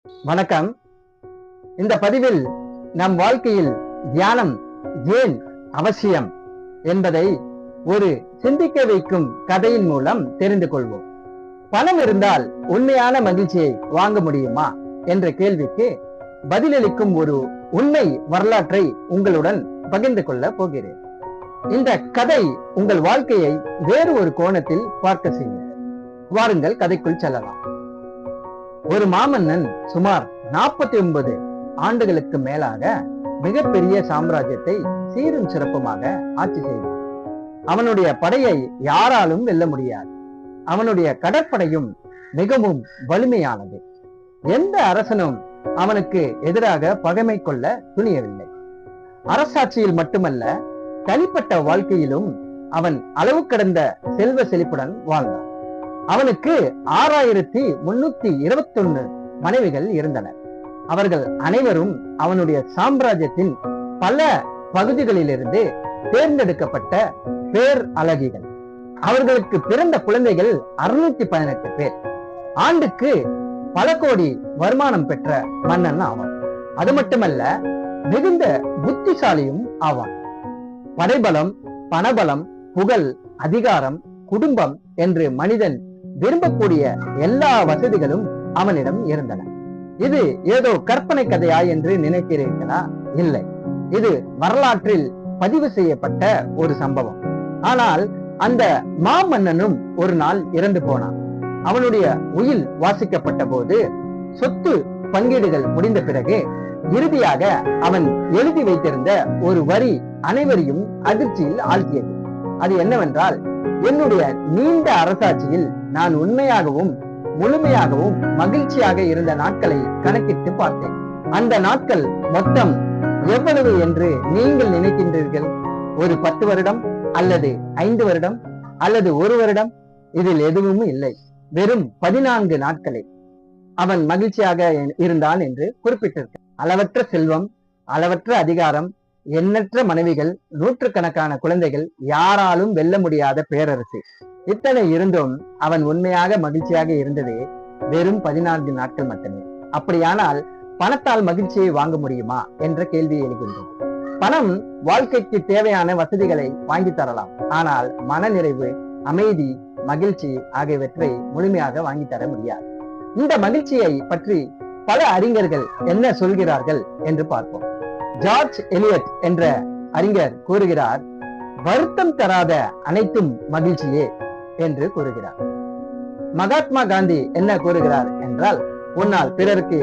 வணக்கம். இந்த பதிவில் நம் வாழ்க்கையில் தியானம் ஏன் அவசியம் என்பதை ஒரு சிந்திக்க வைக்கும் கதையின் மூலம் தெரிந்து கொள்வோம். பணம் இருந்தால் உண்மையான மகிழ்ச்சியை வாங்க முடியுமா என்ற கேள்விக்கு பதிலளிக்கும் ஒரு உண்மை வரலாற்றை உங்களுடன் பகிர்ந்து கொள்ள போகிறேன். இந்த கதை உங்கள் வாழ்க்கையை வேறு ஒரு கோணத்தில் பார்க்க செய்யும். வாருங்கள் கதைக்குள் செல்லலாம். ஒரு மாமன்னன் சுமார் 49 ஆண்டுகளுக்கு மேலாக மிகப்பெரிய சாம்ராஜ்யத்தை சீரும் சிறப்புமாக ஆட்சி செய்தான். அவனுடைய படையை யாராலும் வெல்ல முடியாது. அவனுடைய கடற்படையும் மிகவும் வலிமையானது. எந்த அரசனும் அவனுக்கு எதிராக பகைமை கொள்ள துணியவில்லை. அரசாட்சியில் மட்டுமல்ல, தனிப்பட்ட வாழ்க்கையிலும் அவன் அளவு கடந்த செல்வ செழிப்புடன் வாழ்ந்தான். அவனுக்கு 6321 மனைவிகள் இருந்தனர். அவர்கள் அனைவரும் அவனுடைய சாம்ராஜ்யத்தின் பல பகுதிகளிலிருந்து தேர்ந்தெடுக்கப்பட்ட பேர் அழகிகள். அவர்களுக்கு பிறந்த குழந்தைகள் 618 பேர். ஆண்டுக்கு பல கோடி வருமானம் பெற்ற மன்னன் ஆவான். அது மட்டுமல்ல, மிகுந்த புத்திசாலியும் ஆவான். படைபலம், பணபலம், புகழ், அதிகாரம், குடும்பம் என்று மனிதன் விரும்பக்கூடிய எல்லா வசதிகளும் அவனிடம் இருந்தன. இது ஏதோ கற்பனை கதையா என்று நினைக்கிறீர்களா? இல்லை, இது வரலாற்றில் பதிவு செய்யப்பட்ட ஒரு சம்பவம். ஆனால் அந்த மாமன்னனும் ஒரு நாள் இறந்து போனான். அவனுடைய உயில் வாசிக்கப்பட்ட போது, சொத்து பங்கீடுகள் முடிந்த பிறகு இறுதியாக அவன் எழுதி வைத்திருந்த ஒரு வரி அனைவரையும் அதிர்ச்சியில் ஆழ்த்தியது. அது என்னவென்றால், என்னுடைய நீண்ட அரசாட்சியில் நான் உண்மையாகவும் முழுமையாகவும் மகிழ்ச்சியாக இருந்த நாட்களை கணக்கிட்டு பார்த்தேன். அந்த நாட்கள் மொத்தம் எவ்வளவு என்று நீங்கள் நினைக்கின்றீர்கள்? ஒரு 10 வருடம் அல்லது 5 வருடம் அல்லது 1 வருடம்? இதில் எதுவும் இல்லை. வெறும் 14 நாட்களே அவன் மகிழ்ச்சியாக இருந்தான் என்று குறிப்பிட்டிருக்க. அளவற்ற செல்வம், அளவற்ற அதிகாரம், எண்ணற்ற மனைவிகள், நூற்றுக்கணக்கான குழந்தைகள், யாராலும் வெல்ல முடியாத பேரரசு. இத்தனை இருந்தும் அவன் உண்மையாக மகிழ்ச்சியாக இருந்தது வெறும் 14 நாட்கள் மட்டுமே. அப்படியானால் பணத்தால் மகிழ்ச்சியை வாங்க முடியுமா என்ற கேள்வி எழுகின்றது. பணம் வாழ்க்கைக்கு தேவையான வசதிகளை வாங்கி தரலாம். ஆனால் மனநிறைவு, அமைதி, மகிழ்ச்சி ஆகியவற்றை முழுமையாக வாங்கி தர முடியாது. இந்த மகிழ்ச்சியை பற்றி பல அறிஞர்கள் என்ன சொல்கிறார்கள் என்று பார்ப்போம். ஜார்ஜ் எலியட் என்ற அறிஞர் கூறுகிறார், வருத்தம் தராத அனைத்தும் மகிழ்ச்சியே என்று கூறுகிறார். மகாத்மா காந்தி என்ன கூறுகிறார் என்றால், உன்னால் பிறருக்கு